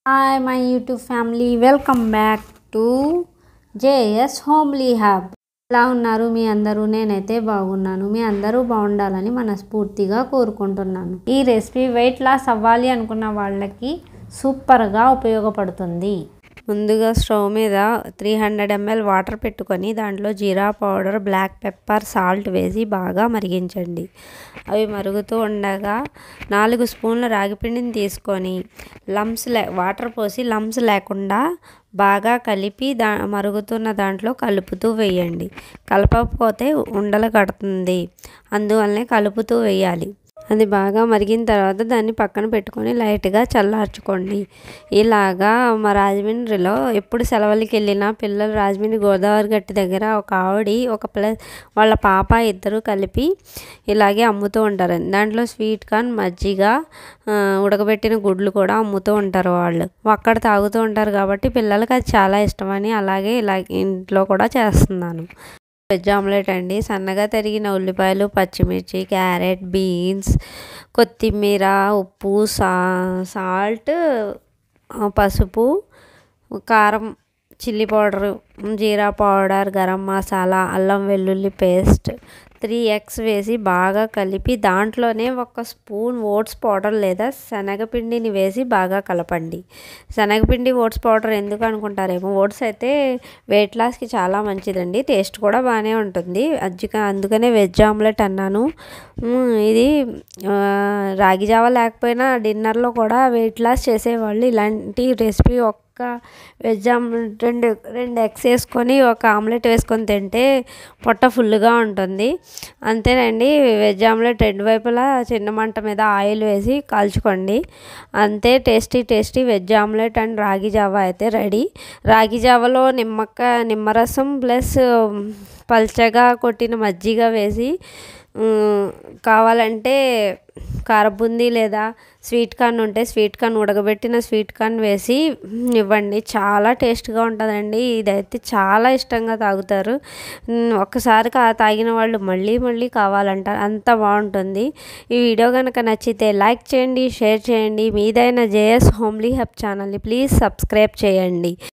Hi, my YouTube family. Welcome back to JS Homely Hub. ఎలా ఉన్నారు మీ అందరూ? నేనైతే బాగున్నాను. మీ అందరూ బాగుండాలని మనస్ఫూర్తిగా కోరుకుంటున్నాను. ఈ రెసిపీ వెయిట్ లాస్ అవ్వాలి అనుకున్న వాళ్ళకి సూపర్గా ఉపయోగపడుతుంది. ముందుగా స్టవ్ మీద 300 ml వాటర్ పెట్టుకొని దాంట్లో జీరా పౌడర్, బ్లాక్ పెప్పర్, సాల్ట్ వేసి బాగా మరిగించండి. అవి మరుగుతూ ఉండగా 4 స్పూన్ల రాగిపిండిని తీసుకొని వాటర్ పోసి లంప్స్ లేకుండా బాగా కలిపి మరుగుతున్న దాంట్లో కలుపుతూ వేయండి. కలపకపోతే ఉండలు కడుతుంది, అందువల్లనే కలుపుతూ వేయాలి. అది బాగా మరిగిన తర్వాత దాన్ని పక్కన పెట్టుకొని లైట్గా చల్లార్చుకోండి. ఇలాగా మా రాజమండ్రిలో ఎప్పుడు సెలవులకి వెళ్ళినా పిల్లలు రాజమండ్రి గోదావరి గట్టి దగ్గర ఒక ఆవిడ వాళ్ళ పాప ఇద్దరు కలిపి ఇలాగే అమ్ముతూ ఉంటారండి. దాంట్లో స్వీట్ కార్న్, మజ్జిగ, ఉడకబెట్టిన గుడ్లు కూడా అమ్ముతూ ఉంటారు. వాళ్ళు అక్కడ తాగుతూ ఉంటారు కాబట్టి పిల్లలకి అది చాలా ఇష్టమని అలాగే ఇంట్లో కూడా చేస్తున్నాను. వెజ్ ఆమ్లెట్ అండి. సన్నగా తరిగిన ఉల్లిపాయలు, పచ్చిమిర్చి, క్యారెట్, బీన్స్, కొత్తిమీర, ఉప్పు, సాల్ట్, పసుపు, కారం, చిల్లీ పౌడరు, జీరా పౌడర్, గరం మసాలా, అల్లం వెల్లుల్లి పేస్ట్, 3 eggs వేసి బాగా కలిపి దాంట్లోనే 1 స్పూన్ ఓట్స్ పౌడర్ లేదా శనగపిండిని వేసి బాగా కలపండి. శనగపిండి, ఓట్స్ పౌడర్ ఎందుకు అనుకుంటారేమో, ఓట్స్ అయితే వెయిట్ లాస్కి చాలా మంచిదండి. టేస్ట్ కూడా బాగానే ఉంటుంది. అందుకనే వెజ్ ఆమ్లెట్ అన్నాను. ఇది రాగి జావ లేకపోయినా డిన్నర్లో కూడా వెయిట్ లాస్ చేసేవాళ్ళు ఇలాంటి రెసిపీ వెజ్ ఆమ్లెట్ 2 eggs వేసుకొని ఒక ఆమ్లెట్ వేసుకొని తింటే పొట్ట ఫుల్గా ఉంటుంది. అంతేనండి. వెజ్ ఆమ్లెట్ 2 వైపులా చిన్న మంట మీద ఆయిల్ వేసి కాల్చుకోండి. అంతే. టేస్టీ వెజ్ ఆమ్లెట్ అండ్ రాగి జావ అయితే రెడీ. రాగి జావలో నిమ్మరసం ప్లస్ పల్చగా కొట్టిన మజ్జిగ వేసి, కావాలంటే కారబుందీ లేదా స్వీట్ కార్న్ ఉంటే ఉడకబెట్టిన స్వీట్ కార్న్ వేసి ఇవ్వండి. చాలా టేస్ట్గా ఉంటుందండి. ఇదైతే చాలా ఇష్టంగా తాగుతారు. ఒక్కసారి తాగిన వాళ్ళు మళ్ళీ కావాలంటారు, అంత బాగుంటుంది. ఈ వీడియో కనుక నచ్చితే లైక్ చేయండి, షేర్ చేయండి. మీదైన JS హోమ్లీ హబ్ ఛానల్ని ప్లీజ్ సబ్స్క్రైబ్ చేయండి.